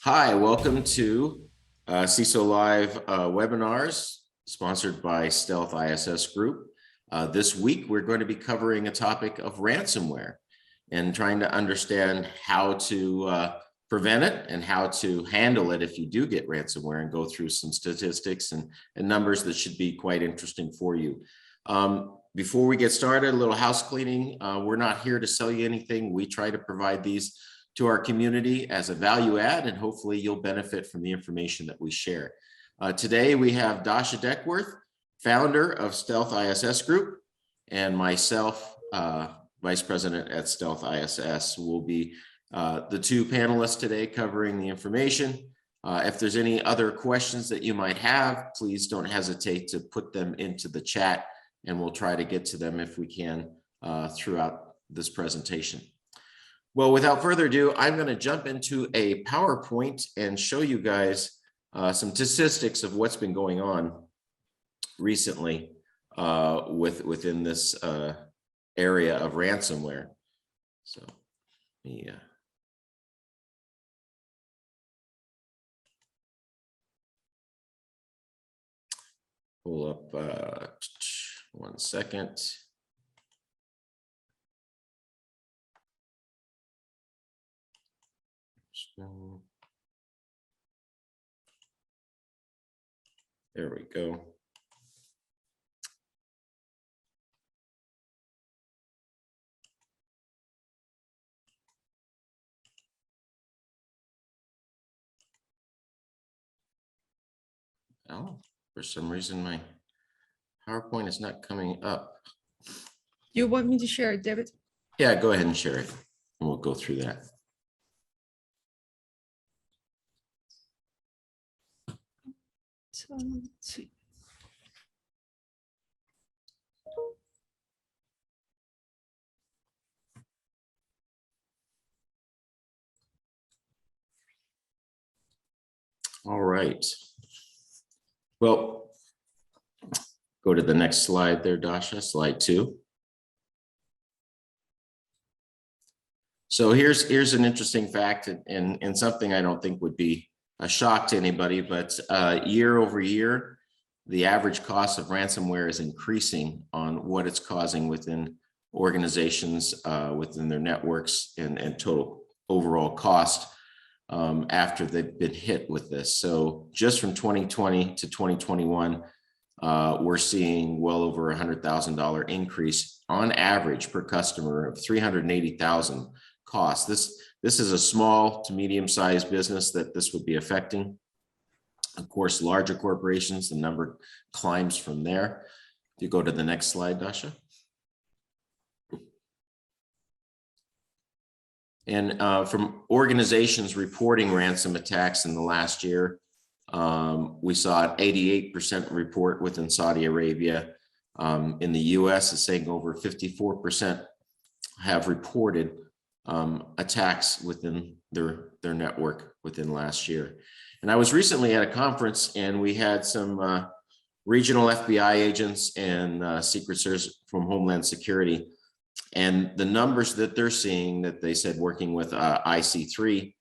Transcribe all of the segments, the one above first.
Hi, welcome to CISO Live webinars sponsored by Stealth-ISS Group. This week, we're going to be covering a topic of ransomware and trying to understand how to prevent it and how to handle it if you do get ransomware, and go through some statistics and numbers that should be quite interesting for you. Before we get started, a little house cleaning. We're not here to sell you anything. We try to provide these to our community as a value add, and hopefully you'll benefit from the information that we share. Today we have Dasha Deckworth, founder of Stealth-ISS Group, and myself, Vice President at Stealth-ISS, will be the two panelists today covering the information. If there's any other questions that you might have, please don't hesitate to put them into the chat, and we'll try to get to them if we can throughout this presentation. Well, without further ado, I'm going to jump into a PowerPoint and show you guys some statistics of what's been going on recently within this area of ransomware. So, yeah. Pull up 1 second. There we go. Oh, for some reason my PowerPoint is not coming up. You want me to share it, David? Yeah, go ahead and share it, and we'll go through that. So let's see. All right. Well, go to the next slide there, Dasha, slide 2. So here's an interesting fact, and something I don't think would be a shock to anybody, but year over year, the average cost of ransomware is increasing on what it's causing within organizations, within their networks, and total overall cost after they've been hit with this. So just from 2020 to 2021, we're seeing well over $100,000 increase on average per customer of $380,000 cost. This is a small to medium-sized business that this would be affecting. Of course, larger corporations, the number climbs from there. If you go to the next slide, Dasha. And from organizations reporting ransom attacks in the last year, we saw an 88% report within Saudi Arabia. In the US, it's saying over 54% have reported attacks within their network within last year. And I was recently at a conference, and we had some regional FBI agents and Secret Service from Homeland Security. And the numbers that they're seeing, that they said working with IC3.gov,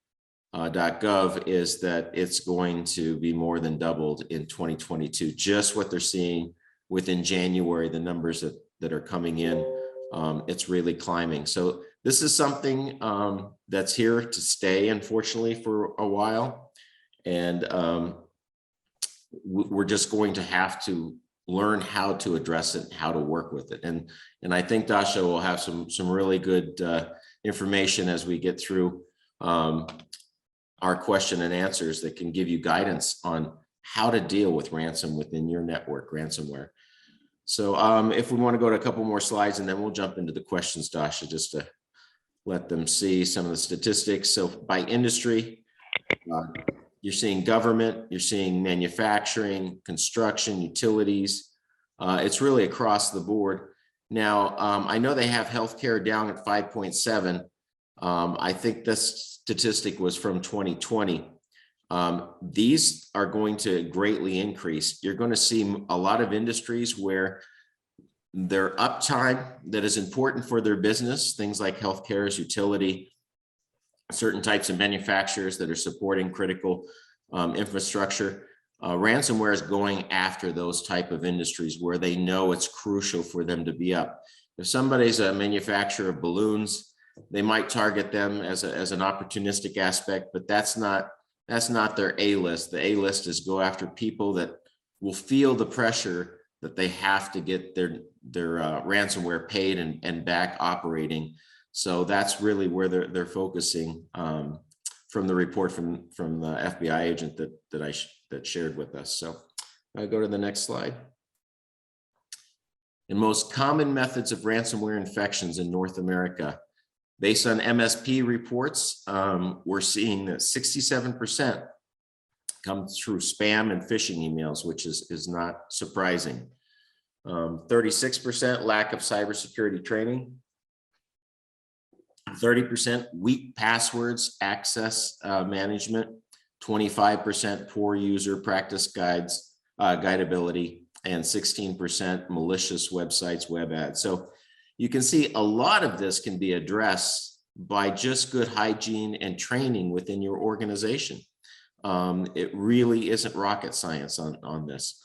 is that it's going to be more than doubled in 2022. Just what they're seeing within January, the numbers that are coming in, it's really climbing. So this is something that's here to stay, unfortunately, for a while. And we're just going to have to learn how to address it, how to work with it. And I think Dasha will have some really good information as we get through our question and answers that can give you guidance on how to deal with ransom within your network, ransomware. So if we want to go to a couple more slides, and then we'll jump into the questions, Dasha, just to let them see some of the statistics. So by industry, you're seeing government, you're seeing manufacturing, construction, utilities. It's really across the board. Now, I know they have healthcare down at 5.7. I think this statistic was from 2020. These are going to greatly increase. You're going to see a lot of industries where their uptime that is important for their business, things like healthcare, utility, certain types of manufacturers that are supporting critical infrastructure. Ransomware is going after those type of industries where they know it's crucial for them to be up. If somebody's a manufacturer of balloons, they might target them as an opportunistic aspect, but that's not their A list. The A list is go after people that will feel the pressure that they have to get their ransomware paid and back operating. So that's really where they're focusing from the report from the FBI agent that shared with us. So I'll go to the next slide. The most common methods of ransomware infections in North America. Based on MSP reports, we're seeing that 67% comes through spam and phishing emails, which is not surprising. 36% lack of cybersecurity training. 30% weak passwords, access management. 25% poor user practice guidability, and 16% malicious websites, web ads. So you can see a lot of this can be addressed by just good hygiene and training within your organization. It really isn't rocket science on this.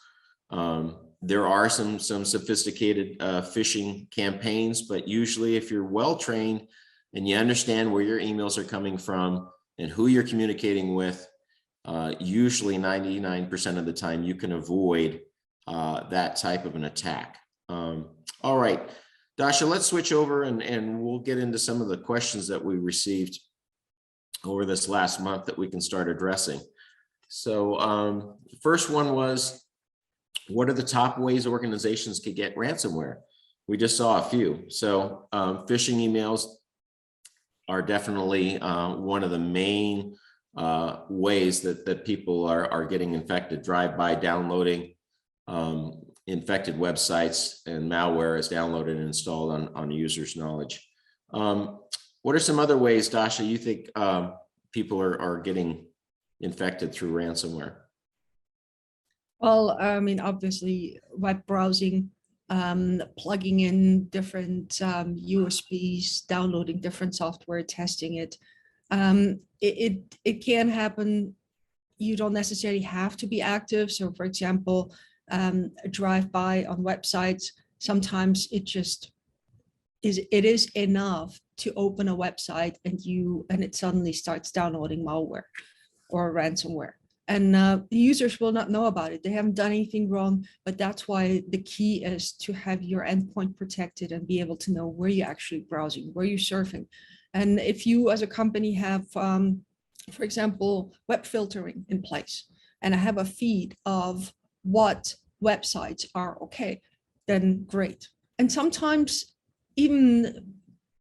There are some sophisticated phishing campaigns, but usually if you're well trained and you understand where your emails are coming from and who you're communicating with, usually 99% of the time you can avoid that type of an attack. All right, Dasha, let's switch over and we'll get into some of the questions that we received over this last month that we can start addressing. So the first one was, what are the top ways organizations could get ransomware? We just saw a few. So phishing emails are definitely one of the main ways that people are getting infected. Drive-by downloading infected websites and malware is downloaded and installed on users' knowledge. What are some other ways, Dasha, you think people are getting infected through ransomware? Well, I mean, obviously, web browsing, plugging in different USBs, downloading different software, testing it. It can happen. You don't necessarily have to be active. So, for example, a drive-by on websites, sometimes it is enough to open a website and it suddenly starts downloading malware or ransomware. And the users will not know about it. They haven't done anything wrong, but that's why the key is to have your endpoint protected and be able to know where you're actually browsing, where you're surfing. And if you as a company have, for example, web filtering in place, and I have a feed of what websites are okay, then great. And sometimes even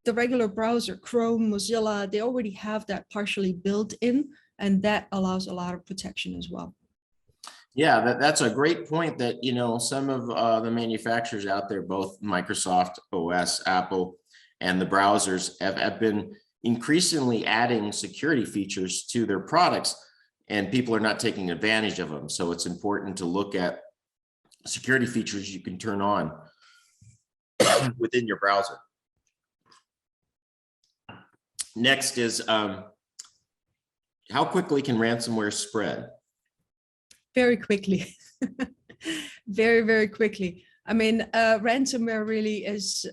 the regular browser, Chrome, Mozilla, they already have that partially built in, and that allows a lot of protection as well. Yeah, that's a great point that, you know, some of the manufacturers out there, both Microsoft OS, Apple, and the browsers have been increasingly adding security features to their products, and people are not taking advantage of them. So it's important to look at security features you can turn on within your browser. Next is, how quickly can ransomware spread? Very quickly. Very, very quickly. I mean, ransomware really is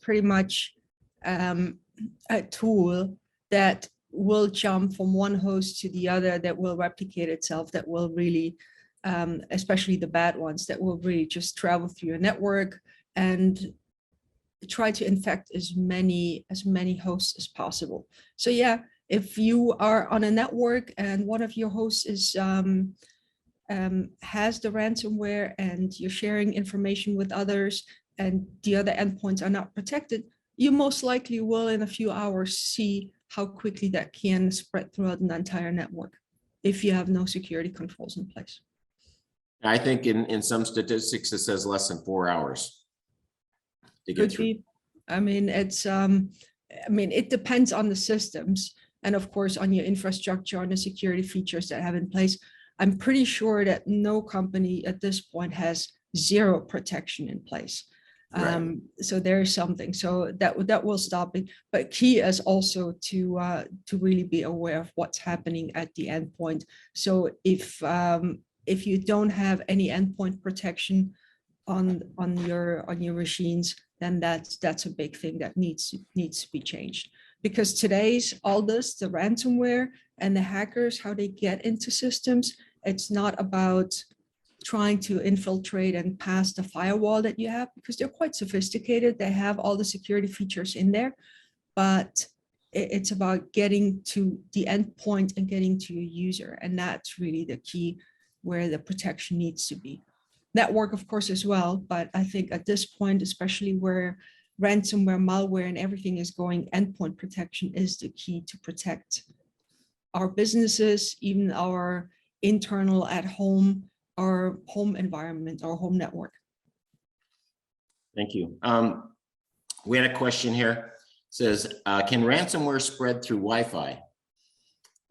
pretty much a tool that will jump from one host to the other, that will replicate itself, that will really, especially the bad ones, that will really just travel through your network and try to infect as many hosts as possible. So yeah, if you are on a network and one of your hosts is has the ransomware and you're sharing information with others and the other endpoints are not protected, you most likely will in a few hours see how quickly that can spread throughout an entire network if you have no security controls in place. I think in some statistics, it says less than 4 hours to get through. I mean, it depends on the systems and of course on your infrastructure, on the security features that have in place. I'm pretty sure that no company at this point has zero protection in place. Right. So there is something. So that will stop it. But key is also to really be aware of what's happening at the endpoint. So if you don't have any endpoint protection on your machines, then that's a big thing that needs to be changed. Because today's all this, the ransomware and the hackers, how they get into systems, it's not about trying to infiltrate and pass the firewall that you have, because they're quite sophisticated. They have all the security features in there, but it's about getting to the endpoint and getting to your user. And that's really the key where the protection needs to be. Network, of course, as well. But I think at this point, especially where ransomware, malware, and everything is going, endpoint protection is the key to protect our businesses, even our internal at home, our home environment, our home network. Thank you. We had a question here. It says, can ransomware spread through Wi-Fi?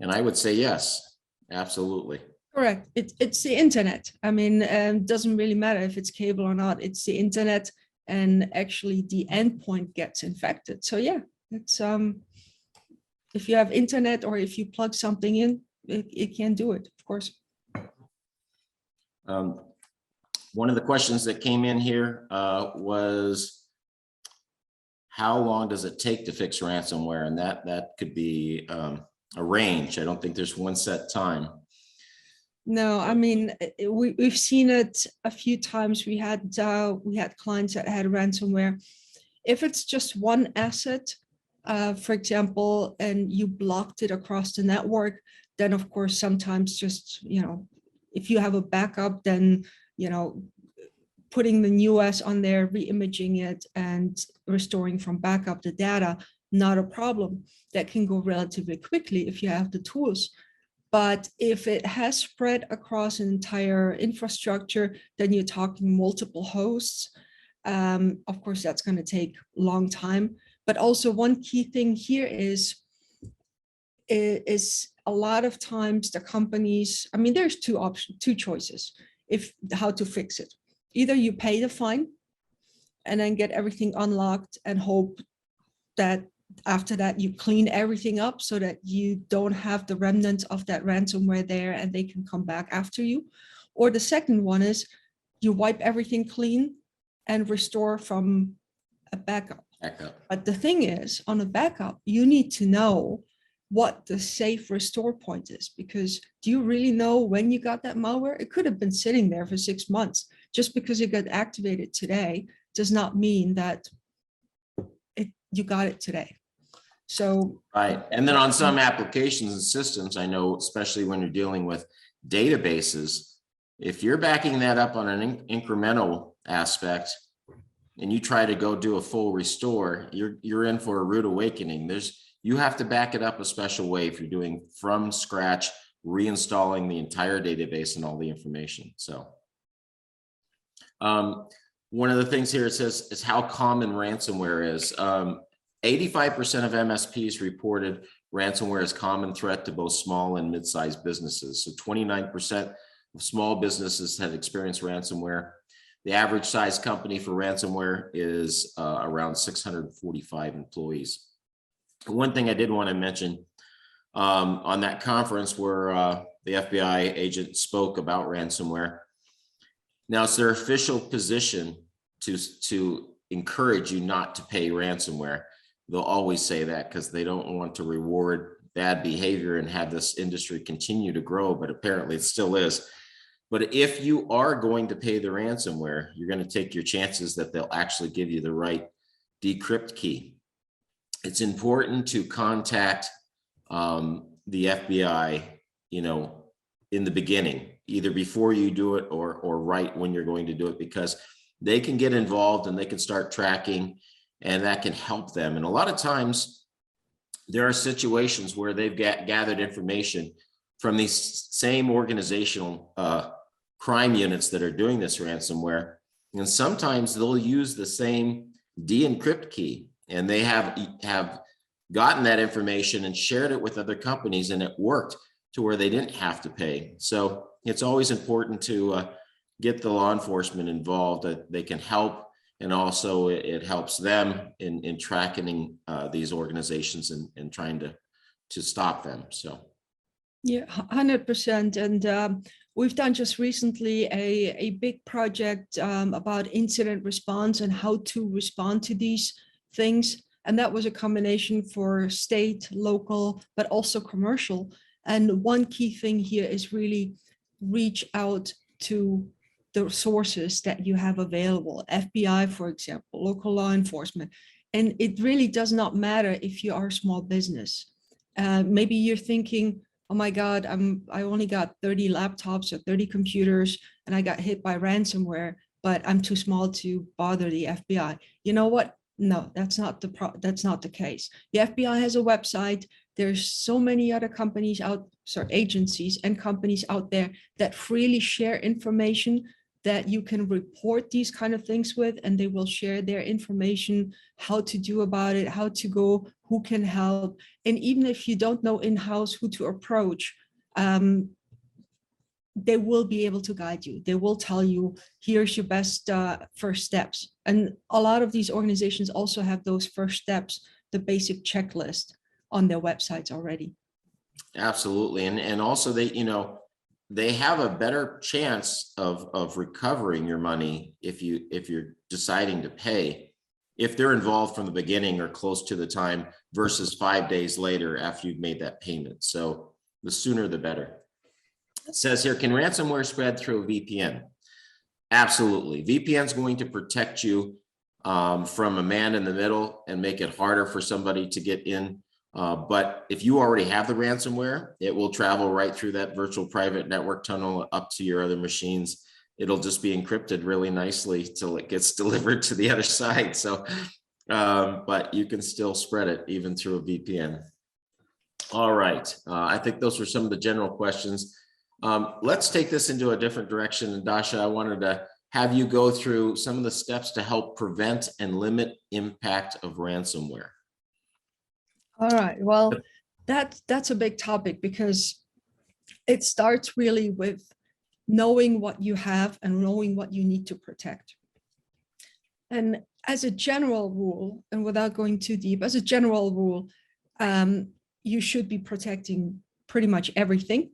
And I would say yes, absolutely. Correct. It's the internet. I mean, it doesn't really matter if it's cable or not. It's the internet, and actually the endpoint gets infected. So yeah, it's if you have internet or if you plug something in, it can do it, of course. One of the questions that came in here was, how long does it take to fix ransomware? And that could be a range. I don't think there's one set time. No, I mean, we've seen it a few times. We had clients that had ransomware. If it's just one asset, for example, and you blocked it across the network, then of course, sometimes just, if you have a backup, then, putting the new OS on there, re-imaging it and restoring from backup the data, not a problem. That can go relatively quickly if you have the tools. But if it has spread across an entire infrastructure, then you're talking multiple hosts. Of course, that's going to take a long time. But also one key thing here is a lot of times the companies, I mean, there's two choices how to fix it. Either you pay the fine and then get everything unlocked and hope that after that you clean everything up so that you don't have the remnants of that ransomware there and they can come back after you. Or the second one is you wipe everything clean and restore from a backup. But the thing is, on a backup, you need to know what the safe restore point is, because do you really know when you got that malware? It could have been sitting there for 6 months. Just because it got activated today does not mean that you got it today. So right. And then on some applications and systems, I know, especially when you're dealing with databases, if you're backing that up on an incremental aspect and you try to go do a full restore, you're in for a rude awakening. You have to back it up a special way if you're doing from scratch, reinstalling the entire database and all the information. So one of the things here it says is how common ransomware is. 85% of MSPs reported ransomware as a common threat to both small and mid-sized businesses. So 29% of small businesses have experienced ransomware. The average size company for ransomware is around 645 employees. One thing I did want to mention on that conference where the FBI agent spoke about ransomware. Now it's their official position to encourage you not to pay ransomware. They'll always say that because they don't want to reward bad behavior and have this industry continue to grow, but apparently it still is. But if you are going to pay the ransomware, you're going to take your chances that they'll actually give you the right decrypt key. It's important to contact the FBI, in the beginning, either before you do it or right when you're going to do it, because they can get involved and they can start tracking, and that can help them. And a lot of times there are situations where they've gathered information from these same organizational crime units that are doing this ransomware. And sometimes they'll use the same de-encrypt key, and they have gotten that information and shared it with other companies, and it worked to where they didn't have to pay. So it's always important to get the law enforcement involved, that they can help And also it helps them in tracking these organizations and trying to stop them. So. Yeah, 100%. And we've done just recently a big project about incident response and how to respond to these things. And that was a combination for state, local, but also commercial. And one key thing here is really reach out to the sources that you have available, FBI, for example, local law enforcement. And it really does not matter if you are a small business. Maybe you're thinking, oh my God, I only got 30 laptops or 30 computers and I got hit by ransomware, but I'm too small to bother the FBI. You know what? No, that's not the case. The FBI has a website. There's so many other companies agencies and companies out there that freely share information that you can report these kind of things with, and they will share their information, how to do about it, how to go, who can help. And even if you don't know in-house who to approach, they will be able to guide you. They will tell you, here's your best first steps. And a lot of these organizations also have those first steps, the basic checklist on their websites already. Absolutely. And also they have a better chance of recovering your money if you're deciding to pay, if they're involved from the beginning or close to the time versus 5 days later after you've made that payment. So the sooner the better. It says here, can ransomware spread through a VPN? Absolutely. VPN is going to protect you from a man in the middle and make it harder for somebody to get in. But if you already have the ransomware, it will travel right through that virtual private network tunnel up to your other machines. It'll just be encrypted really nicely till it gets delivered to the other side. So, but you can still spread it even through a VPN. All right. I think those were some of the general questions. Let's take this into a different direction. And Dasha, I wanted to have you go through some of the steps to help prevent and limit impact of ransomware. All right, well, that's a big topic because it starts really with knowing what you have and knowing what you need to protect. And as a general rule, and without going too deep, as a general rule, you should be protecting pretty much everything.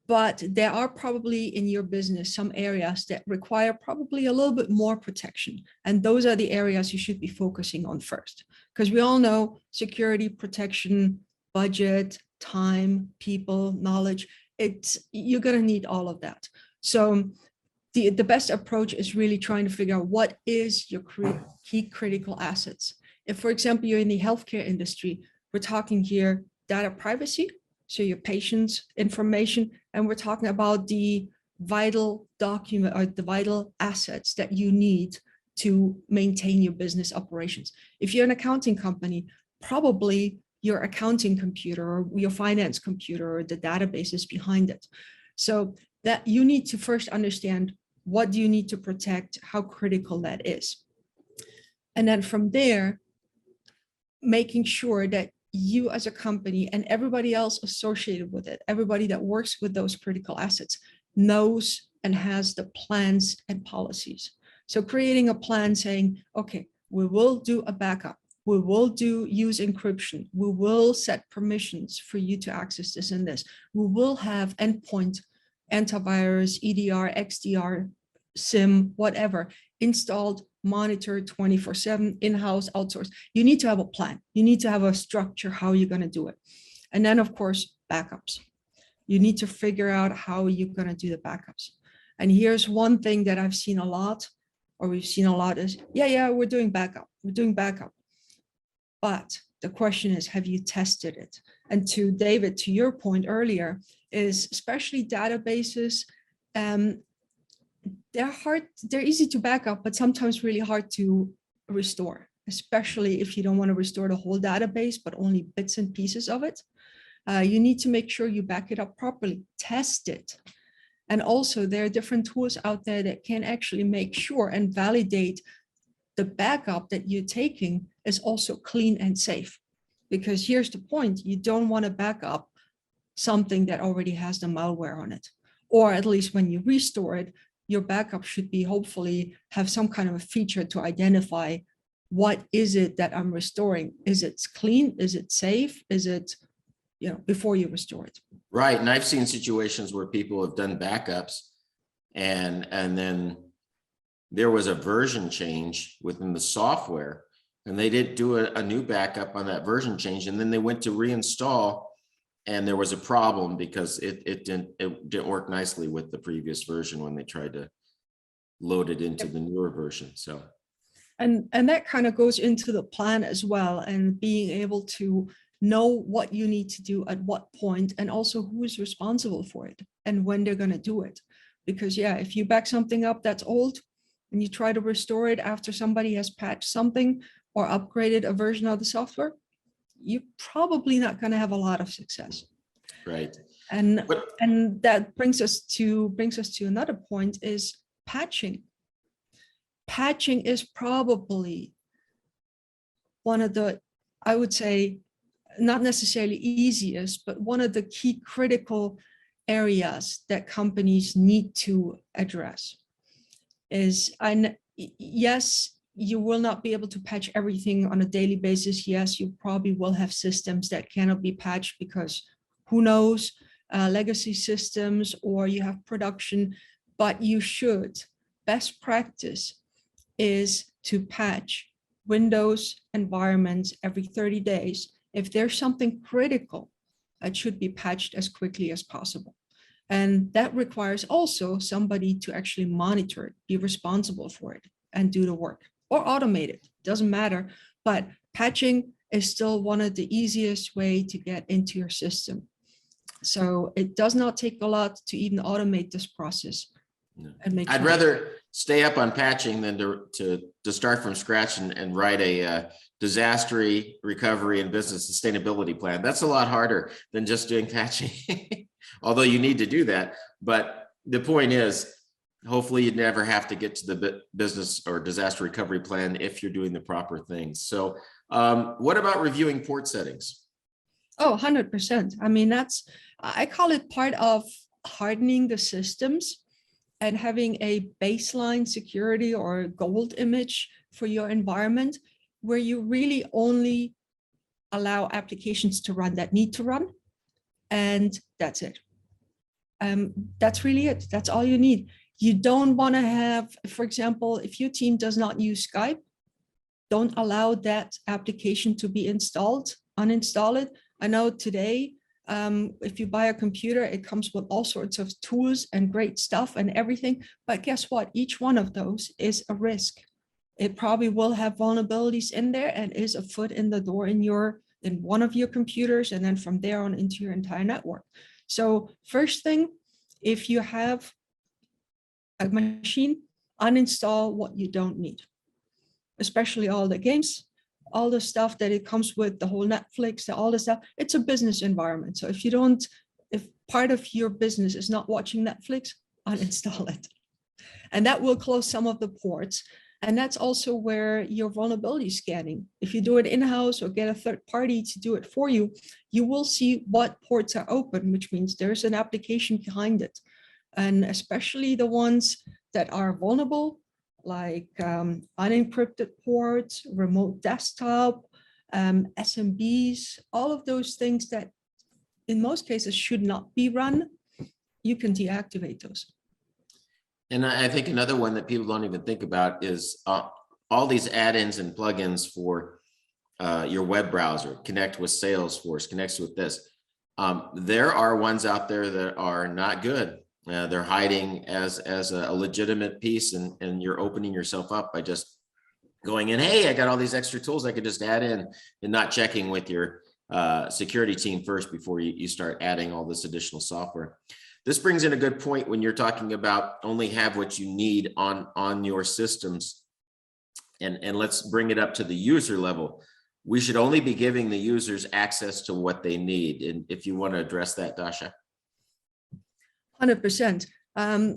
But there are probably in your business some areas that require probably a little bit more protection. And those are the areas you should be focusing on first. Because we all know security, protection, budget, time, people, knowledge, you're going to need all of that. So the best approach is really trying to figure out what is your key critical assets. If, for example, you're in the healthcare industry, we're talking here data privacy, so your patient's information, and we're talking about the vital document or the vital assets that you need to maintain your business operations. If you're an accounting company, probably your accounting computer or your finance computer or the databases behind it. So that you need to first understand what do you need to protect, how critical that is. And then from there, making sure that you as a company and everybody else associated with it, everybody that works with those critical assets, knows and has the plans and policies. So creating a plan saying, okay, we will do a backup. We will use encryption. We will set permissions for you to access this and this. We will have endpoint, antivirus, EDR, XDR, SIM, whatever, installed, monitored 24/7, in-house, outsourced. You need to have a plan. You need to have a structure how you're going to do it. And then, of course, backups. You need to figure out how you're going to do the backups. And here's one thing that I've seen a lot, or we've seen a lot is, yeah, we're doing backup. We're doing backup. But the question is, have you tested it? And to David, to your point earlier, is especially databases, they're easy to back up, but sometimes really hard to restore, especially if you don't want to restore the whole database, but only bits and pieces of it. You need to make sure you back it up properly, test it. And also there are different tools out there that can actually make sure and validate the backup that you're taking is also clean and safe. Because here's the point, you don't want to back up something that already has the malware on it. Or at least when you restore it, your backup should be hopefully have some kind of a feature to identify what is it that I'm restoring. Is it clean? Is it safe? Is it, before you restore it? Right. And I've seen situations where people have done backups and then there was a version change within the software and they didn't do a new backup on that version change. And then they went to reinstall and there was a problem because it didn't work nicely with the previous version when they tried to load it into the newer version. So. And that kind of goes into the plan as well, and being able to know what you need to do at what point, and also who is responsible for it and when they're going to do it. Because yeah, if you back something up that's old and you try to restore it after somebody has patched something or upgraded a version of the software, you're probably not going to have a lot of success. Right. And that brings us to another point, is patching. Patching is probably one of the, I would say, not necessarily easiest, but one of the key critical areas that companies need to address. And yes, you will not be able to patch everything on a daily basis. Yes, you probably will have systems that cannot be patched because who knows, legacy systems, or you have production, but you should. Best practice is to patch Windows environments every 30 days. If there's something critical, it should be patched as quickly as possible. And that requires also somebody to actually monitor it, be responsible for it, and do the work, or automate it, doesn't matter. But patching is still one of the easiest way to get into your system. So it does not take a lot to even automate this process. No. And make I'd rather stay up on patching than to start from scratch and write a disaster recovery and business sustainability plan. That's a lot harder than just doing patching, although you need to do that. But the point is, hopefully you never have to get to the business or disaster recovery plan if you're doing the proper things. So what about reviewing port settings? Oh, 100%. I mean, I call it part of hardening the systems and having a baseline security or gold image for your environment, where you really only allow applications to run that need to run. And that's it. That's really it. That's all you need. You don't want to have, for example, if your team does not use Skype, don't allow that application to be installed, uninstall it. I know today, if you buy a computer, it comes with all sorts of tools and great stuff and everything. But guess what? Each one of those is a risk. It probably will have vulnerabilities in there and is a foot in the door in one of your computers, and then from there on into your entire network. So first thing, if you have a machine, uninstall what you don't need, especially all the games, all the stuff that it comes with, the whole Netflix, all the stuff. It's a business environment. So if part of your business is not watching Netflix, uninstall it. And that will close some of the ports. And that's also where your vulnerability scanning, if you do it in-house or get a third party to do it for you, you will see what ports are open, which means there's an application behind it. And especially the ones that are vulnerable, like unencrypted ports, remote desktop, SMBs, all of those things that in most cases should not be run, you can deactivate those. And I think another one that people don't even think about is all these add-ins and plugins for your web browser, connect with Salesforce, connects with this. There are ones out there that are not good. They're hiding as a legitimate piece, and you're opening yourself up by just going in, hey, I got all these extra tools I could just add in, and not checking with your security team first before you start adding all this additional software. This brings in a good point when you're talking about only have what you need on your systems. And let's bring it up to the user level. We should only be giving the users access to what they need. And if you want to address that, Dasha. 100%.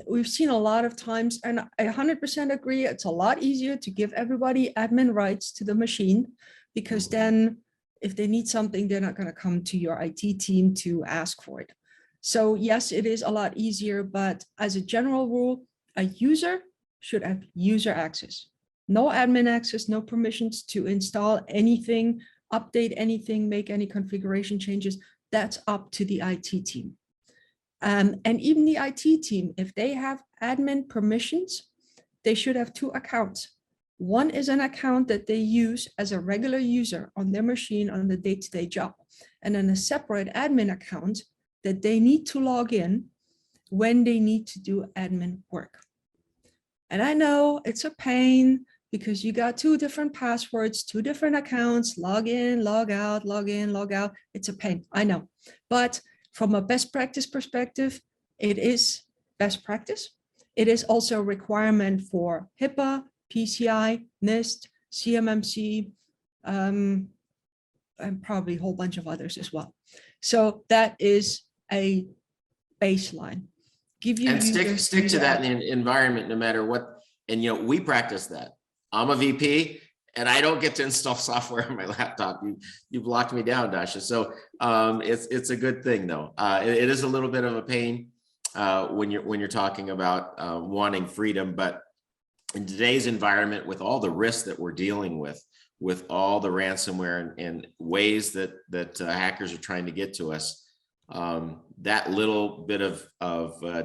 We've seen a lot of times, and I 100% agree, it's a lot easier to give everybody admin rights to the machine, because then if they need something, they're not going to come to your IT team to ask for it. So yes, it is a lot easier, but as a general rule, a user should have user access. No admin access, no permissions to install anything, update anything, make any configuration changes. That's up to the IT team. And even the IT team, if they have admin permissions, they should have two accounts. One is an account that they use as a regular user on their machine on the day-to-day job, and then a separate admin account that they need to log in when they need to do admin work. And I know it's a pain because you got two different passwords, two different accounts, log in, log out, log in, log out. It's a pain, I know. But from a best practice perspective, it is best practice. It is also a requirement for HIPAA, PCI, NIST, CMMC, and probably a whole bunch of others as well. So that is a baseline. Give you and stick to that in the environment no matter what. And we practice that. I'm a VP and I don't get to install software on my laptop. You blocked me down, Dasha. So it's a good thing though. It is a little bit of a pain when you're talking about wanting freedom, but in today's environment, with all the risks that we're dealing with all the ransomware and ways that hackers are trying to get to us, that little bit of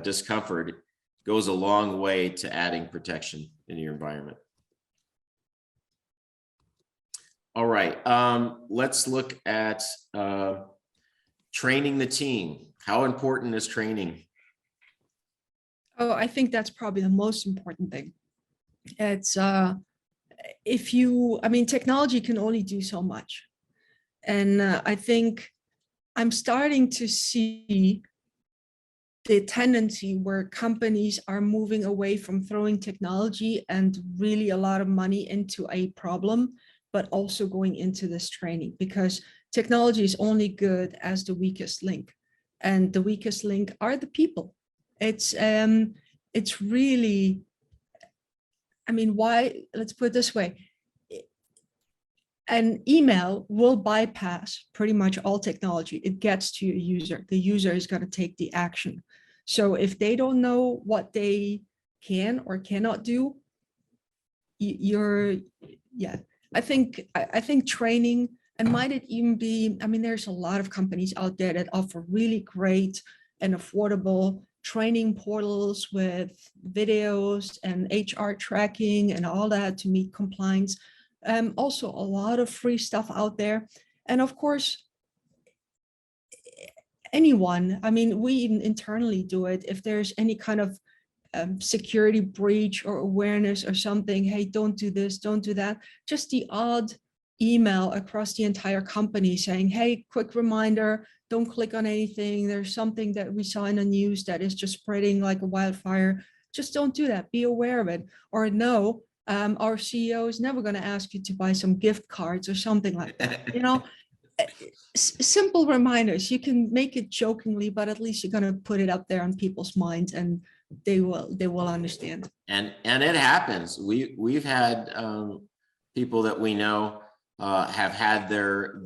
discomfort goes a long way to adding protection in your environment. All right, let's look at training the team. How important is training? Oh, I think that's probably the most important thing. It's technology can only do so much. And I think I'm starting to see the tendency where companies are moving away from throwing technology and really a lot of money into a problem, but also going into this training, because technology is only good as the weakest link. And the weakest link are the people. It's really, why, let's put it this way. An email will bypass pretty much all technology. It gets to your user. The user is going to take the action. So if they don't know what they can or cannot do, I think training, and might it even be, there's a lot of companies out there that offer really great and affordable training portals with videos and HR tracking and all that to meet compliance. Also a lot of free stuff out there. And of course, anyone, we even internally do it. If there's any kind of security breach or awareness or something, hey, don't do this, don't do that. Just the odd email across the entire company saying, hey, quick reminder, don't click on anything. There's something that we saw in the news that is just spreading like a wildfire. Just don't do that. Be aware of it. Or no, our CEO is never going to ask you to buy some gift cards or something like that. Simple reminders. You can make it jokingly, but at least you're going to put it up there on people's minds, and they will understand. And it happens. We've had people that we know have had their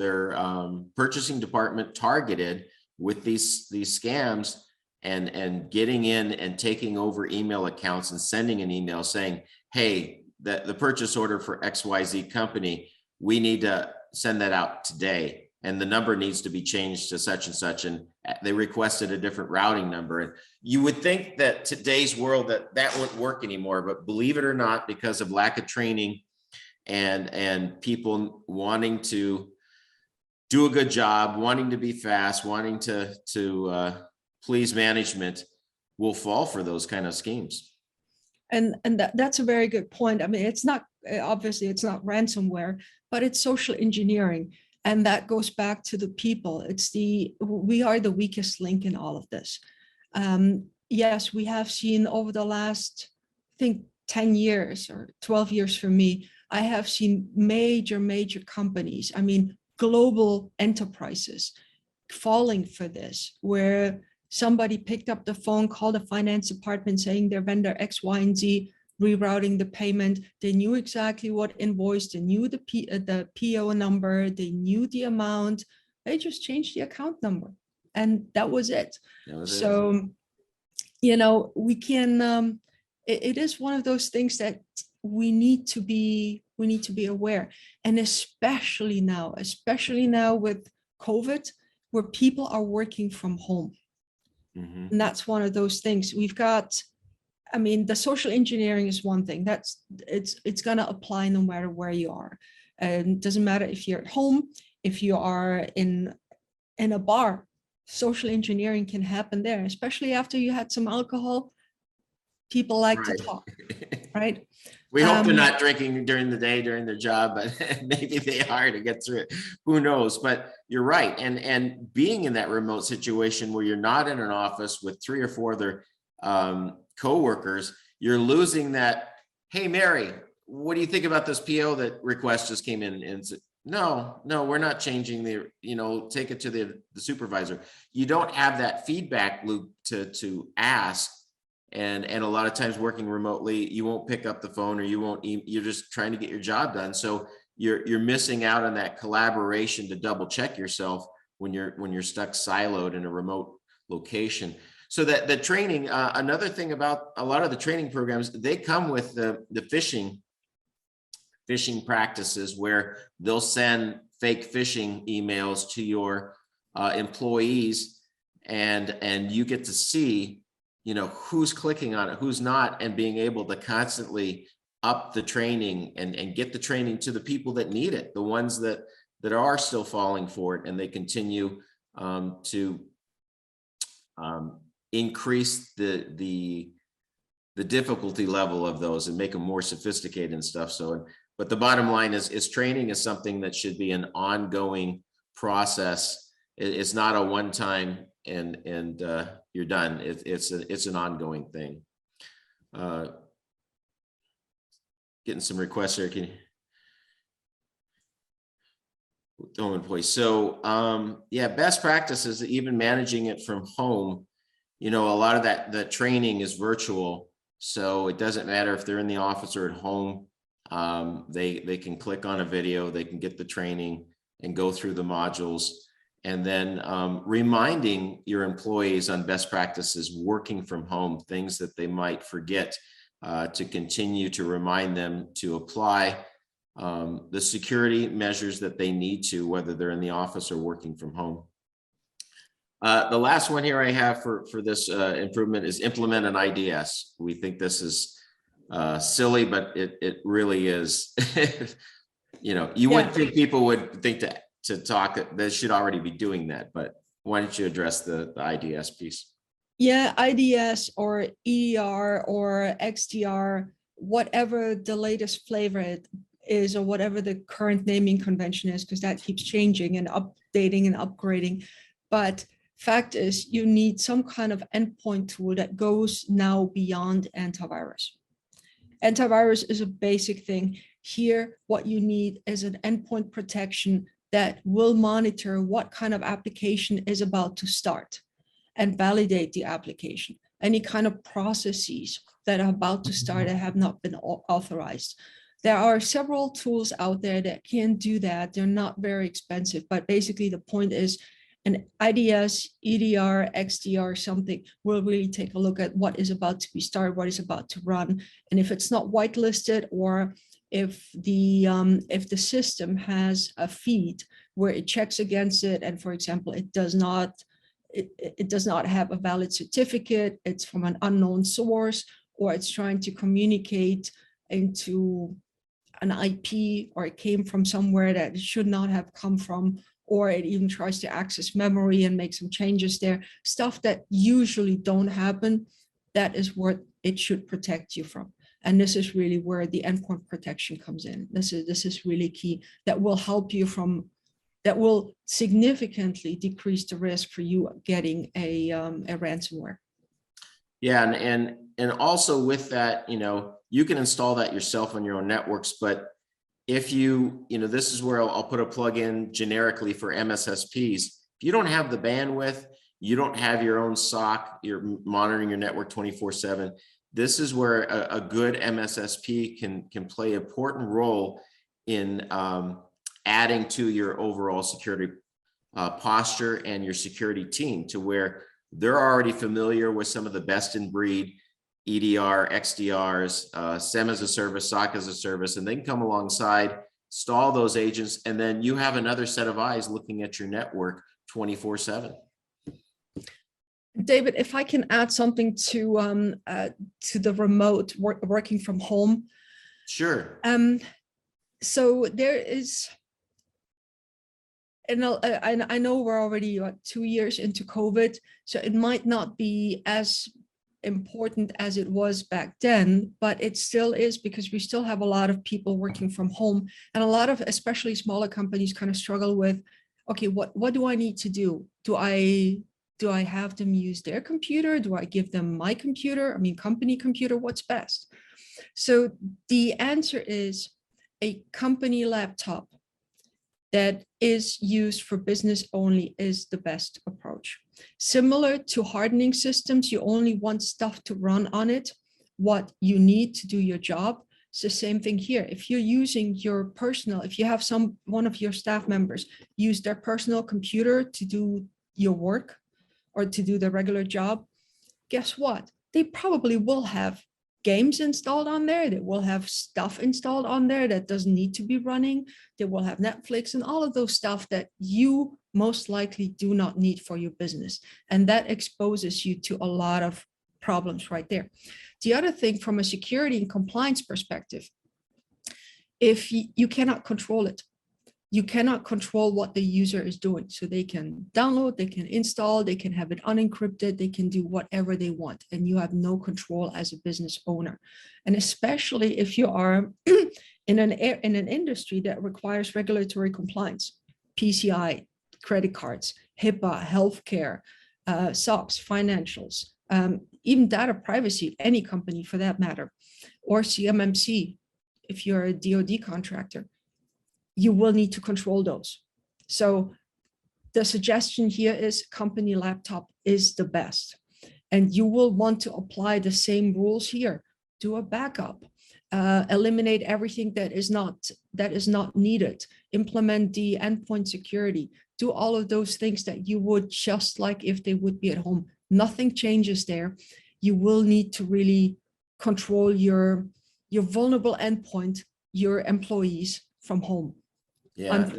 purchasing department targeted with these scams, and getting in and taking over email accounts and sending an email saying, hey, the purchase order for XYZ company, we need to send that out today. And the number needs to be changed to such and such. And they requested a different routing number. And you would think that today's world that wouldn't work anymore, but believe it or not, because of lack of training and people wanting to do a good job, wanting to be fast, wanting to please management, will fall for those kind of schemes. And that's a very good point. It's not, obviously it's not ransomware, but it's social engineering. And that goes back to the people. We are the weakest link in all of this. Yes, we have seen over the last, I think 10 years or 12 years for me, I have seen major companies, global enterprises falling for this, where somebody picked up the phone, called the finance department saying their vendor X, Y, and Z, rerouting the payment. They knew exactly what invoice, they knew the PO number, they knew the amount. They just changed the account number, and that was it. We can, it is one of those things that we need to be aware. And especially now with COVID, where people are working from home. Mhm. And that's one of those things we've got. I mean, the social engineering is one thing that's it's going to apply no matter where you are. And it doesn't matter if you're at home, if you are in a bar, social engineering can happen there, especially after you had some alcohol. People like to Right. talk, right? We hope they're not drinking during the day during their job, but maybe they are to get through it. Who knows? But you're right. And being in that remote situation where you're not in an office with 3 or 4 other coworkers, you're losing that. Hey, Mary, what do you think about this PO that request just came in? And said, no, we're not changing the, take it to the supervisor. You don't have that feedback loop to ask. And a lot of times working remotely, you won't pick up the phone, or you're just trying to get your job done. So you're missing out on that collaboration to double check yourself when you're stuck siloed in a remote location. So that the training, another thing about a lot of the training programs, they come with the phishing practices where they'll send fake phishing emails to your employees, and you get to see who's clicking on it, who's not, and being able to constantly up the training and get the training to the people that need it, the ones that are still falling for it, and they continue to increase the difficulty level of those and make them more sophisticated and stuff. So, but the bottom line is training is something that should be an ongoing process. It's not a one-time and you're done. It's an ongoing thing. Getting some requests here. Can home employees. So yeah, best practices, even managing it from home. A lot of the training is virtual, so it doesn't matter if they're in the office or at home. They can click on a video, they can get the training and go through the modules. And then reminding your employees on best practices working from home, things that they might forget, to continue to remind them to apply the security measures that they need to, whether they're in the office or working from home. The last one here I have for this improvement is implement an IDS. We think this is silly, but it really is. You wouldn't think people would think to talk, they should already be doing that, but why don't you address the IDS piece? Yeah, IDS or EDR or XDR, whatever the latest flavor it is, or whatever the current naming convention is, because that keeps changing and updating and upgrading. But fact is, you need some kind of endpoint tool that goes now beyond antivirus. Antivirus is a basic thing. Here, what you need is an endpoint protection that will monitor what kind of application is about to start and validate the application. Any kind of processes that are about to start that have not been authorized. There are several tools out there that can do that. They're not very expensive, but basically the point is an IDS, EDR, XDR, something will really take a look at what is about to be started, what is about to run. And if it's not whitelisted, or if the system has a feed where it checks against it, and for example, it does not have a valid certificate, it's from an unknown source, or it's trying to communicate into an IP, or it came from somewhere that it should not have come from, or it even tries to access memory and make some changes there, stuff that usually don't happen, that is what it should protect you from. And this is really where the endpoint protection comes in. This is really key. That will help you that will significantly decrease the risk for you getting a ransomware. Yeah, and also with that, you can install that yourself on your own networks, but if this is where I'll put a plug in generically for MSSPs. If you don't have the bandwidth, you don't have your own SOC, you're monitoring your network 24/7. This is where a good MSSP can play an important role in adding to your overall security posture and your security team, to where they're already familiar with some of the best in breed EDR, XDRs, SIEM as a service, SOC as a service, and they can come alongside, install those agents, and then you have another set of eyes looking at your network 24/7. David, if I can add something to the remote working from home. Sure. So there is, and I know we're already 2 years into COVID, so it might not be as important as it was back then, but it still is, because we still have a lot of people working from home, and a lot of especially smaller companies kind of struggle with, okay, what do I need to do? Do I have them use their computer? Do I give them my computer? I mean, company computer, what's best? So the answer is a company laptop that is used for business only is the best approach. Similar to hardening systems, you only want stuff to run on it, what you need to do your job. It's the same thing here. If you're using your personal, if you have one of your staff members use their personal computer to do your work or to do the regular job, guess what? They probably will have games installed on there. They will have stuff installed on there that doesn't need to be running. They will have Netflix and all of those stuff that you most likely do not need for your business. And that exposes you to a lot of problems right there. The other thing, from a security and compliance perspective, if you cannot control it, you cannot control what the user is doing. So they can download, they can install, they can have it unencrypted, they can do whatever they want, and you have no control as a business owner. And especially if you are in an industry that requires regulatory compliance, PCI, credit cards, HIPAA, healthcare, SOX, financials, even data privacy, any company for that matter, or CMMC, if you're a DoD contractor, you will need to control those. So the suggestion here is company laptop is the best. And you will want to apply the same rules here. Do a backup, eliminate everything that is not needed, implement the endpoint security, do all of those things that you would just like if they would be at home. Nothing changes there. You will need to really control your vulnerable endpoint, your employees from home. Yeah,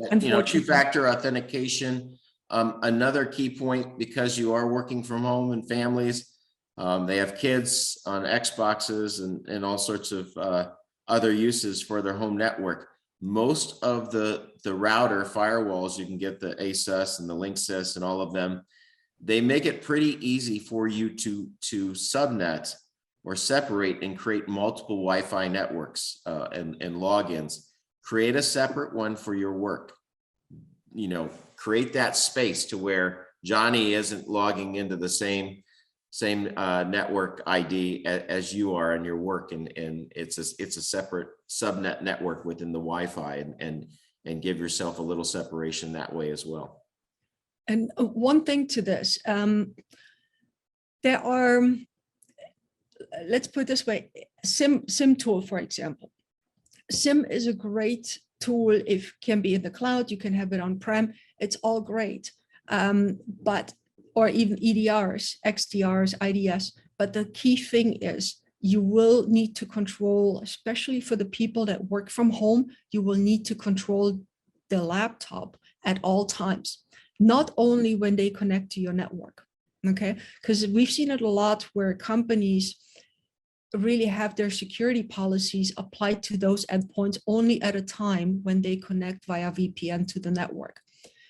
two-factor authentication. Another key point, because you are working from home and families, they have kids on Xboxes and all sorts of other uses for their home network. Most of the router firewalls, you can get the ASUS and the Linksys and all of them, they make it pretty easy for you to subnet or separate and create multiple Wi-Fi networks and logins. Create a separate one for your work. Create that space to where Johnny isn't logging into the same network ID as you are in your work, and it's a separate subnet network within the Wi-Fi, and give yourself a little separation that way as well. And one thing to this, there are, let's put it this way, SIM tool, for example. SIM is a great tool. If can be in the cloud, you can have it on-prem. It's all great, or even EDRs, XDRs, IDS. But the key thing is you will need to control, especially for the people that work from home, you will need to control the laptop at all times, not only when they connect to your network. Okay, because we've seen it a lot where companies really have their security policies applied to those endpoints only at a time when they connect via VPN to the network.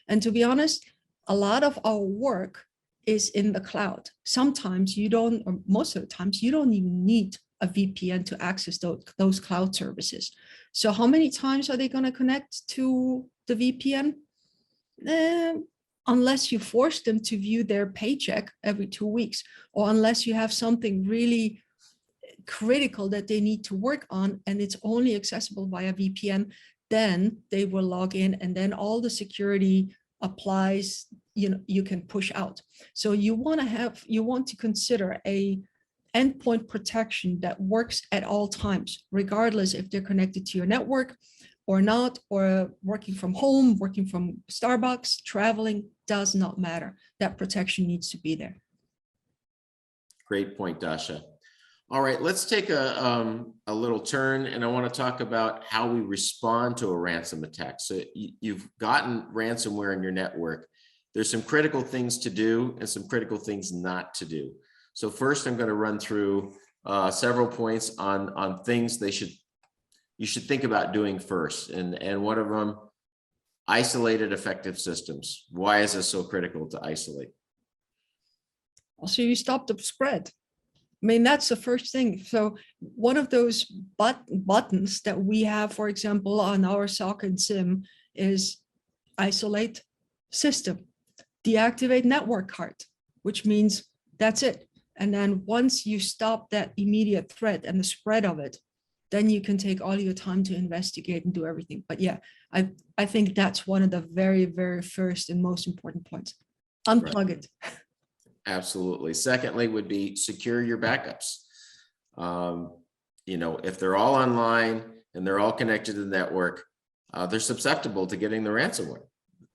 And to be honest, a lot of our work is in the cloud. Sometimes you don't, or most of the times, you don't even need a VPN to access those cloud services. So how many times are they going to connect to the VPN? Unless you force them to view their paycheck every 2 weeks, or unless you have something really critical that they need to work on and it's only accessible via VPN, then they will log in, and then all the security applies, you can push out. So you want to consider a endpoint protection that works at all times, regardless if they're connected to your network or not, or working from home, working from Starbucks, traveling, does not matter. That protection needs to be there. Great point, Dasha. All right, let's take a little turn, and I want to talk about how we respond to a ransom attack. So you've gotten ransomware in your network. There's some critical things to do and some critical things not to do. So first, I'm going to run through several points on things you should think about doing first. And one of them, isolated effective systems. Why is this so critical to isolate? Also, you stop the spread. I mean, that's the first thing. So one of those buttons that we have, for example, on our SOC and SIM is isolate system, deactivate network card, which means that's it. And then once you stop that immediate threat and the spread of it, then you can take all your time to investigate and do everything. But yeah, I think that's one of the very, very first and most important points. Unplug it. Absolutely. Secondly, would be secure your backups. If they're all online and they're all connected to the network, they're susceptible to getting the ransomware.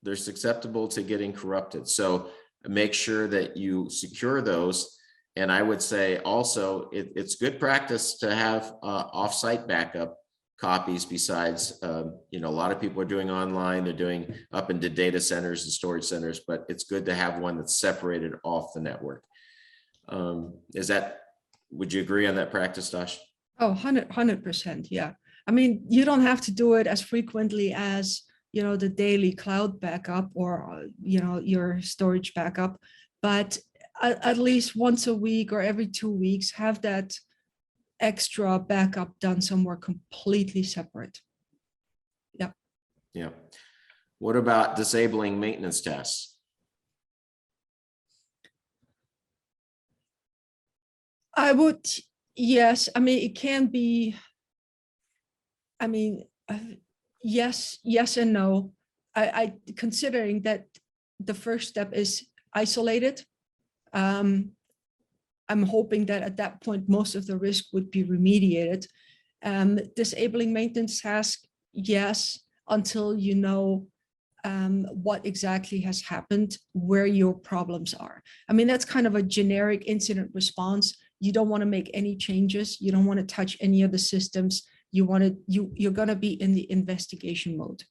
They're susceptible to getting corrupted. So make sure that you secure those. And I would say also it's good practice to have offsite backup copies besides, a lot of people are doing online, they're doing up into data centers and storage centers, but it's good to have one that's separated off the network. Would you agree on that practice, Dash? Oh, 100%. Yeah. I mean, you don't have to do it as frequently as, the daily cloud backup or, your storage backup, but at least once a week or every 2 weeks, have that extra backup done somewhere completely separate. Yeah. Yeah. What about disabling maintenance tasks? I would, yes. I mean, it can be, yes and no. I considering that the first step is isolated. I'm hoping that at that point, most of the risk would be remediated. Disabling maintenance task, yes, until you know what exactly has happened, where your problems are. I mean, that's kind of a generic incident response. You don't want to make any changes. You don't want to touch any of the systems. You're going to be in the investigation mode.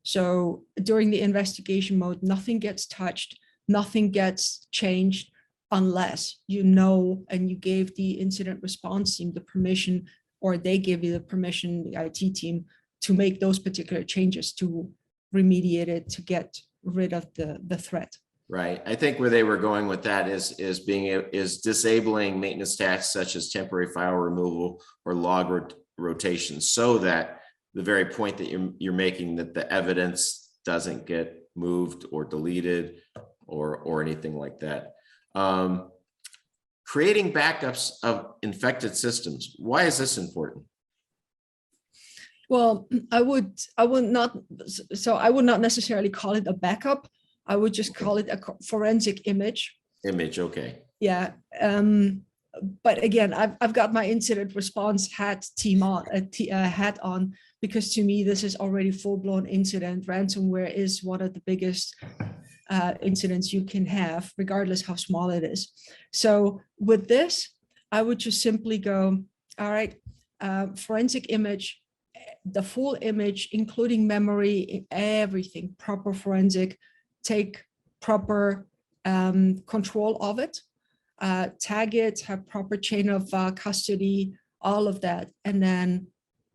So during the investigation mode, nothing gets touched, nothing gets changed unless you know and you gave the incident response team the permission, or they give you the permission, the IT team, to make those particular changes to remediate it, to get rid of the threat. Right. I think where they were going with that is disabling maintenance tasks such as temporary file removal or log rotation, so that the very point that you're making, that the evidence doesn't get moved or deleted or anything like that. Creating backups of infected systems. Why is this important? Well, I would not necessarily call it a backup. I would just call it a forensic image. Okay. Yeah. But again, I've got my incident response hat on, because to me, this is already full-blown incident. Ransomware is one of the biggest incidents you can have, regardless how small it is. So with this, I would just simply go, all right, forensic image, the full image, including memory, everything, proper forensic, take proper control of it, tag it, have proper chain of custody, all of that, and then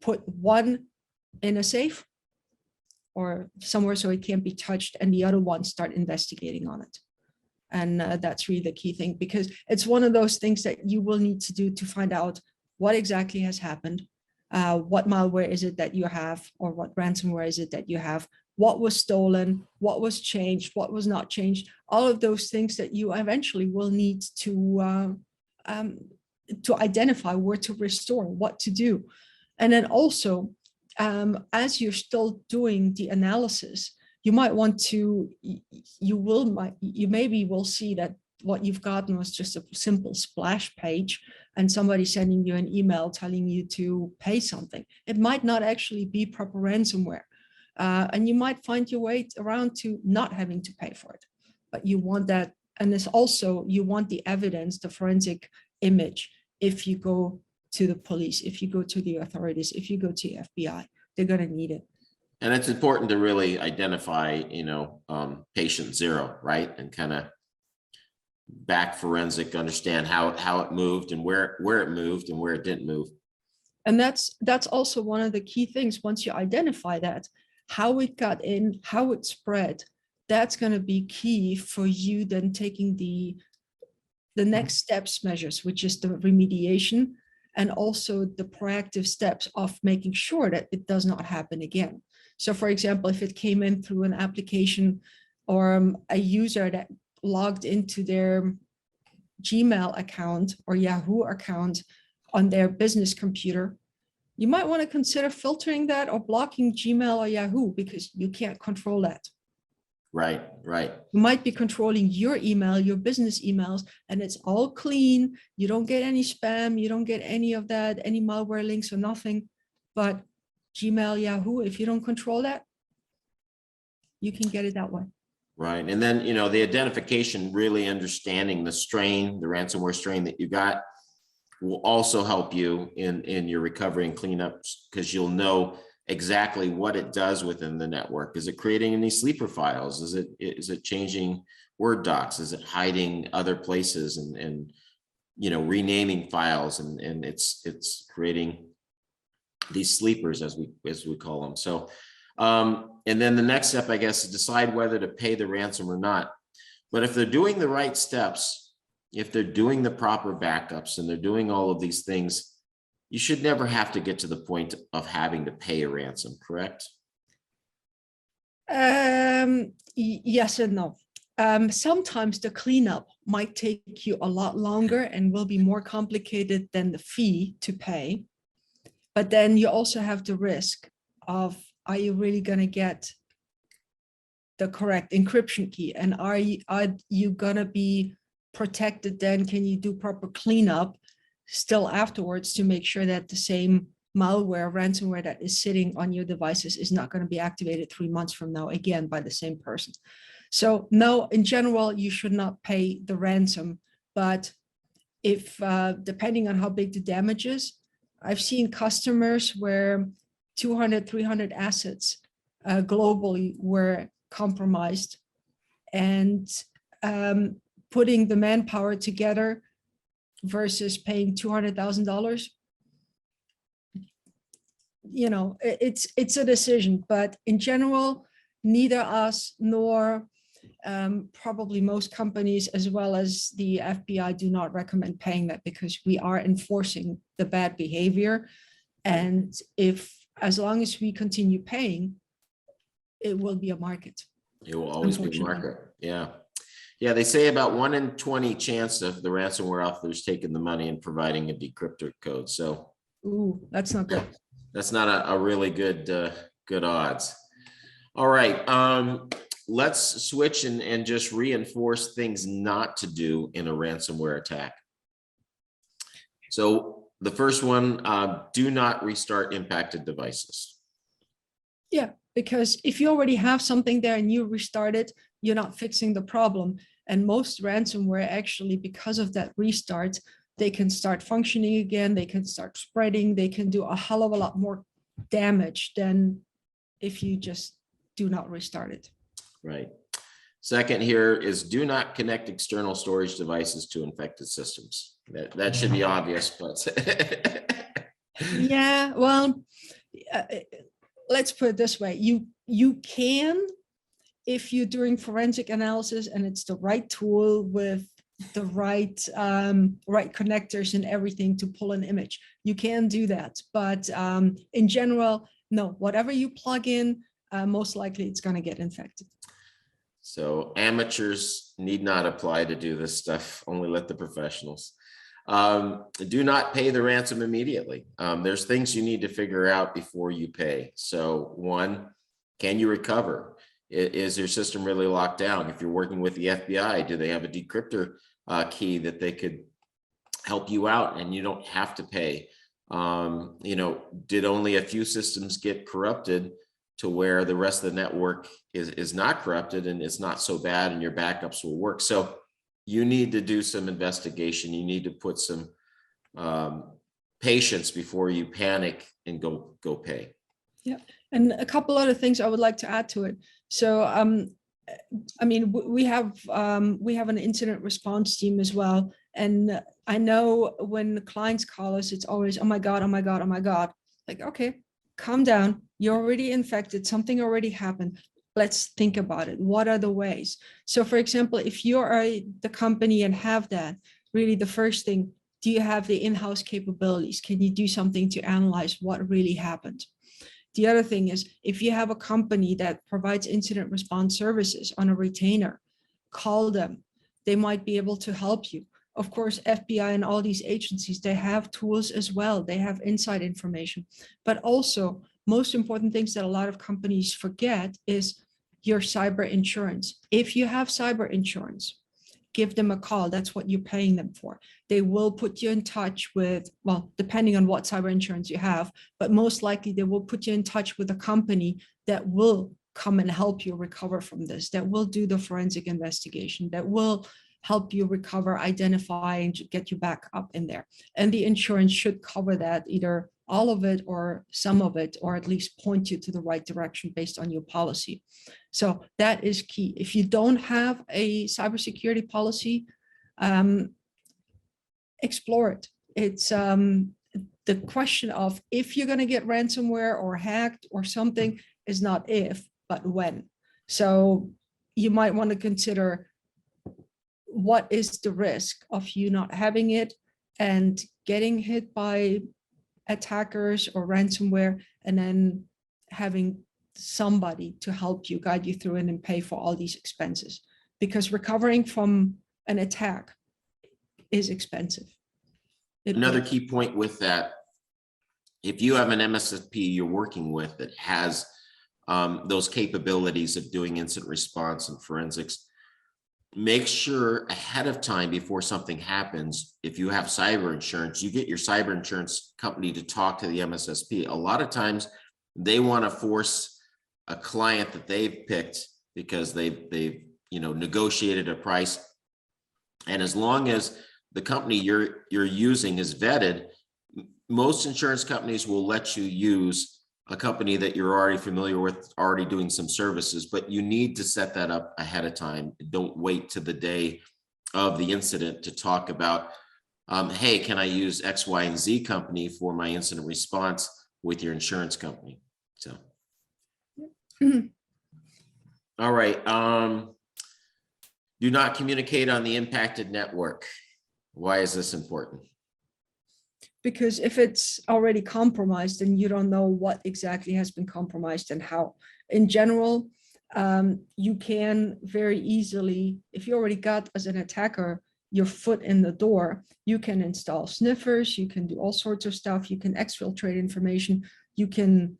put one in a safe or somewhere so it can't be touched, and the other one start investigating on it. And that's really the key thing, because it's one of those things that you will need to do to find out what exactly has happened, what malware is it that you have, or what ransomware is it that you have, what was stolen, what was changed, what was not changed, all of those things that you eventually will need to identify where to restore, what to do. And then also, as you're still doing the analysis, you might want to, you maybe will see that what you've gotten was just a simple splash page and somebody sending you an email telling you to pay something. It might not actually be proper ransomware. And you might find your way around to not having to pay for it, but you want that. And there's also, you want the evidence, the forensic image if you go to the police, if you go to the authorities, if you go to FBI, they're going to need it. And it's important to really identify, patient zero, right? And kind of back forensic, understand how it moved and where it moved and where it didn't move. And that's also one of the key things. Once you identify that, how it got in, how it spread, that's going to be key for you then taking the next steps measures, which is the remediation and also the proactive steps of making sure that it does not happen again. So for example, if it came in through an application or a user that logged into their Gmail account or Yahoo account on their business computer, you might want to consider filtering that or blocking Gmail or Yahoo because you can't control that. Right. You might be controlling your email, your business emails, and it's all clean. You don't get any spam. You don't get any of that, any malware links or nothing. But Gmail, Yahoo, if you don't control that, you can get it that way. Right. And then, the identification, really understanding the strain, the ransomware strain that you got will also help you in your recovery and cleanups, because you'll know exactly what it does within the network. Is it creating any sleeper files? Is it changing Word docs? Is it hiding other places and renaming files and it's creating these sleepers as we call them. So and then the next step, I guess, is decide whether to pay the ransom or not. But if they're doing the right steps, if they're doing the proper backups and they're doing all of these things, you should never have to get to the point of having to pay a ransom, correct? Yes and no. Sometimes the cleanup might take you a lot longer and will be more complicated than the fee to pay. But then you also have the risk of, are you really going to get the correct encryption key? And are you going to be protected then? Can you do proper cleanup still afterwards to make sure that the same malware, ransomware that is sitting on your devices is not going to be activated 3 months from now again by the same person? So no, in general, you should not pay the ransom. But if depending on how big the damage is, I've seen customers where 200, 300 assets globally were compromised, and putting the manpower together versus paying $200,000, it's a decision. But in general, neither us nor probably most companies, as well as the FBI, do not recommend paying that, because we are enforcing the bad behavior. And as long as we continue paying, it will be a market. It will always be a market. Yeah. Yeah, they say about 1 in 20 chance of the ransomware authors taking the money and providing a decryptor code. So, ooh, that's not good. That's not a really good odds. All right, let's switch and just reinforce things not to do in a ransomware attack. So the first one, do not restart impacted devices. Yeah, because if you already have something there and you restart it, you're not fixing the problem. And most ransomware, actually, because of that restart, they can start functioning again, they can start spreading, they can do a hell of a lot more damage than if you just do not restart it. Right. Second here is do not connect external storage devices to infected systems. That should be obvious, but yeah, well, let's put it this way. You can, if you're doing forensic analysis and it's the right tool with the right connectors and everything to pull an image, you can do that. But in general, no, whatever you plug in, most likely it's going to get infected. So amateurs need not apply to do this stuff. Only let the professionals. Do not pay the ransom immediately. There's things you need to figure out before you pay. So one, can you recover? Is your system really locked down? If you're working with the FBI, do they have a decryptor key that they could help you out and you don't have to pay? Did only a few systems get corrupted to where the rest of the network is not corrupted and it's not so bad and your backups will work? So you need to do some investigation. You need to put some patience before you panic and go pay. Yeah, and a couple other things I would like to add to it. So, I mean, we have an incident response team as well, and I know when the clients call us, it's always, oh my God, oh my God, oh my God. Like, okay, calm down. You're already infected. Something already happened. Let's think about it. What are the ways? So, for example, if you are the company and have that, really the first thing, do you have the in-house capabilities? Can you do something to analyze what really happened? The other thing is, if you have a company that provides incident response services on a retainer, call them. They might be able to help you. Of course, FBI and all these agencies, they have tools as well. They have inside information. But also, most important things that a lot of companies forget is your cyber insurance. If you have cyber insurance, give them a call. That's what you're paying them for. They will put you in touch with, well, depending on what cyber insurance you have, but most likely they will put you in touch with a company that will come and help you recover from this, that will do the forensic investigation, that will help you recover, identify, and get you back up in there. And the insurance should cover that, either all of it or some of it, or at least point you to the right direction based on your policy. So that is key. If you don't have a cybersecurity policy, explore it. It's the question of if you're going to get ransomware or hacked or something is not if, but when. So you might want to consider what is the risk of you not having it and getting hit by attackers or ransomware, and then having somebody to help you, guide you through it, and pay for all these expenses, because recovering from an attack is expensive. Another key point with that, if you have an MSSP you're working with that has those capabilities of doing incident response and forensics, make sure ahead of time, before something happens, if you have cyber insurance, you get your cyber insurance company to talk to the MSSP. A lot of times they want to force a client that they've picked because they've negotiated a price. And as long as the company you're using is vetted, most insurance companies will let you use a company that you're already familiar with, already doing some services, but you need to set that up ahead of time. Don't wait to the day of the incident to talk about, hey, can I use X, Y, and Z company for my incident response with your insurance company? So, all right. Do not communicate on the impacted network. Why is this important? Because if it's already compromised, then you don't know what exactly has been compromised and how. In general, you can very easily, if you already got, as an attacker, your foot in the door, you can install sniffers, you can do all sorts of stuff, you can exfiltrate information, you can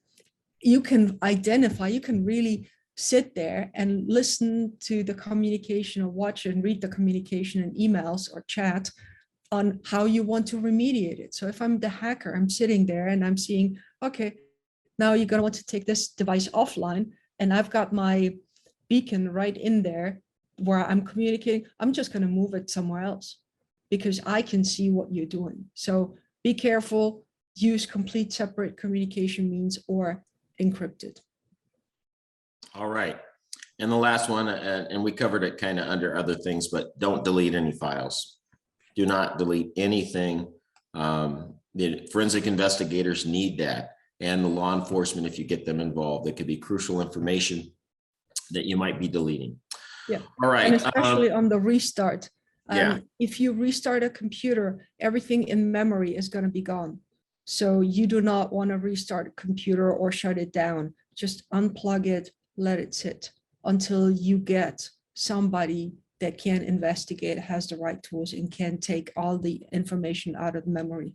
identify, you can really sit there and listen to the communication or watch and read the communication in emails or chat on how you want to remediate it. So if I'm the hacker, I'm sitting there and I'm seeing, okay, now you're going to want to take this device offline, and I've got my beacon right in there where I'm communicating. I'm just going to move it somewhere else because I can see what you're doing. So be careful, use complete separate communication means or encrypted. All right. And the last one, and we covered it kind of under other things, but don't delete any files. Do not delete anything. The forensic investigators need that, and the law enforcement, if you get them involved. It could be crucial information that you might be deleting. Yeah. All right. And especially on the restart. Yeah. If you restart a computer, everything in memory is going to be gone. So you do not want to restart a computer or shut it down. Just unplug it, let it sit until you get somebody that can investigate, has the right tools, and can take all the information out of memory.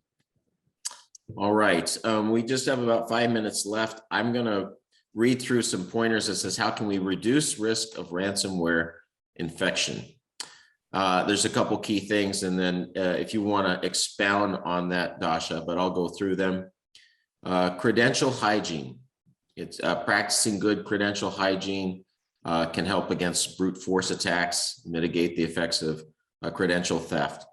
All right. We just have about 5 minutes left. I'm going to read through some pointers that says, how can we reduce risk of ransomware infection? There's a couple key things, and then if you want to expound on that, Dasha, but I'll go through them. Credential hygiene. It's practicing good credential hygiene can help against brute force attacks, mitigate the effects of credential theft.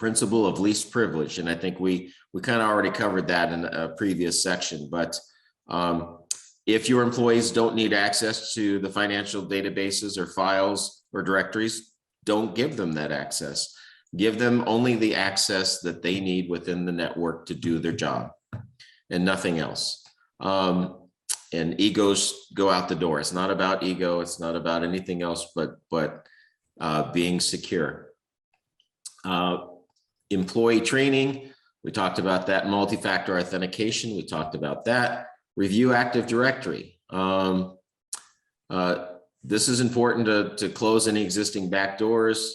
principle of least privilege. And I think we kind of already covered that in a previous section, but if your employees don't need access to the financial databases or files or directories, don't give them that access. Give them only the access that they need within the network to do their job and nothing else. And egos go out the door. It's not about ego. It's not about anything else but being secure. Employee training, we talked about that. Multi-factor authentication, we talked about that. Review Active Directory. This is important to close any existing backdoors,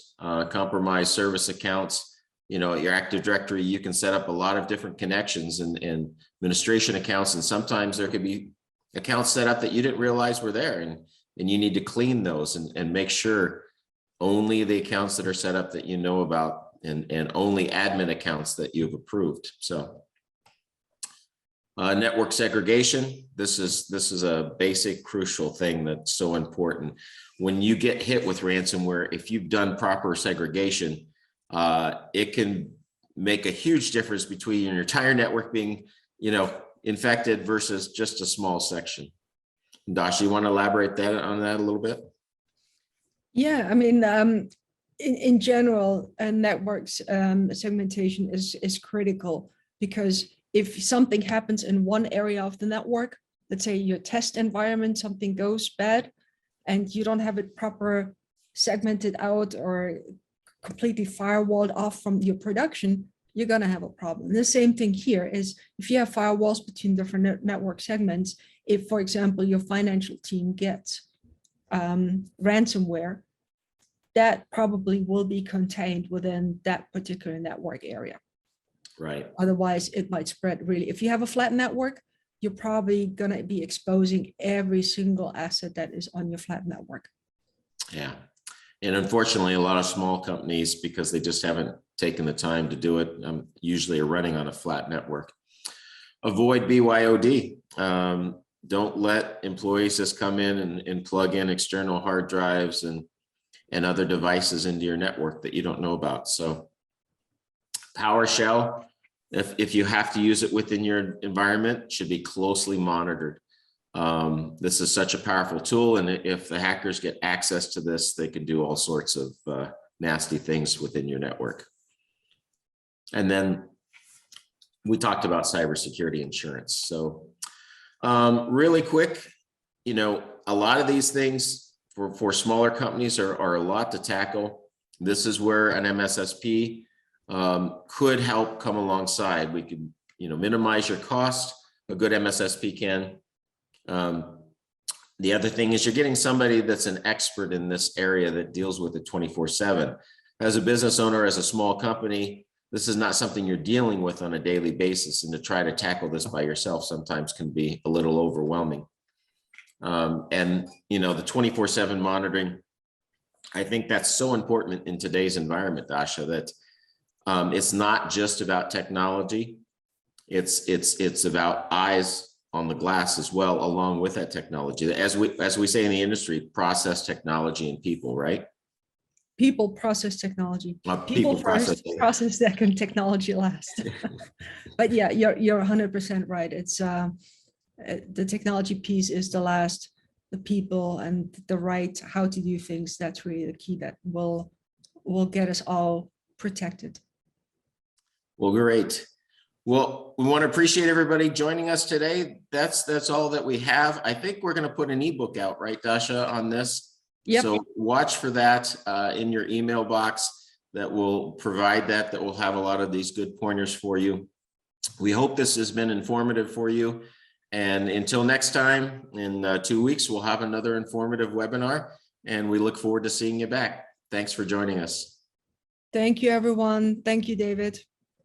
compromise service accounts. You know, your Active Directory, you can set up a lot of different connections and administration accounts, and sometimes there could be accounts set up that you didn't realize were there, and you need to clean those and make sure only the accounts that are set up that you know about and only admin accounts that you've approved. So network segregation, this is a basic crucial thing that's so important. When you get hit with ransomware, if you've done proper segregation, it can make a huge difference between your entire network being, you know, infected versus just a small section. Dasha, you want to elaborate on that a little bit? Yeah, I mean, in general, networks segmentation is critical, because if something happens in one area of the network, let's say your test environment, something goes bad, and you don't have it proper segmented out or completely firewalled off from your production, you're going to have a problem. The same thing here is if you have firewalls between different network segments, if, for example, your financial team gets ransomware, that probably will be contained within that particular network area. Right. Otherwise, it might spread really. If you have a flat network, you're probably going to be exposing every single asset that is on your flat network. Yeah. And unfortunately, a lot of small companies, because they just haven't taken the time to do it, usually are running on a flat network. Avoid BYOD. Don't let employees just come in and plug in external hard drives and other devices into your network that you don't know about. So PowerShell, if you have to use it within your environment, should be closely monitored. This is such a powerful tool, and if the hackers get access to this, they can do all sorts of nasty things within your network. And then we talked about cybersecurity insurance. So really quick, you know, a lot of these things for smaller companies are a lot to tackle. This is where an MSSP could help come alongside. We could, you know, minimize your cost. A good MSSP can. The other thing is you're getting somebody that's an expert in this area that deals with it 24/7. As a business owner, as a small company, this is not something you're dealing with on a daily basis, and to try to tackle this by yourself sometimes can be a little overwhelming. And, you know, the 24/7 monitoring, I think that's so important in today's environment, Dasha, that it's not just about technology. It's about eyes on the glass as well, along with that technology. As we say in the industry, process, technology, and people, right? People, process, technology. People first, process second, technology last. But yeah, you're 100% right. It's the technology piece is the last. The people and the right how to do things, that's really the key that will get us all protected. Well, great. Well, we want to appreciate everybody joining us today. That's all that we have. I think we're going to put an ebook out, right, Dasha, on this. Yep. So watch for that in your email box. That will provide that will have a lot of these good pointers for you. We hope this has been informative for you. And until next time, in 2 weeks, we'll have another informative webinar, and we look forward to seeing you back. Thanks for joining us. Thank you, everyone. Thank you, David.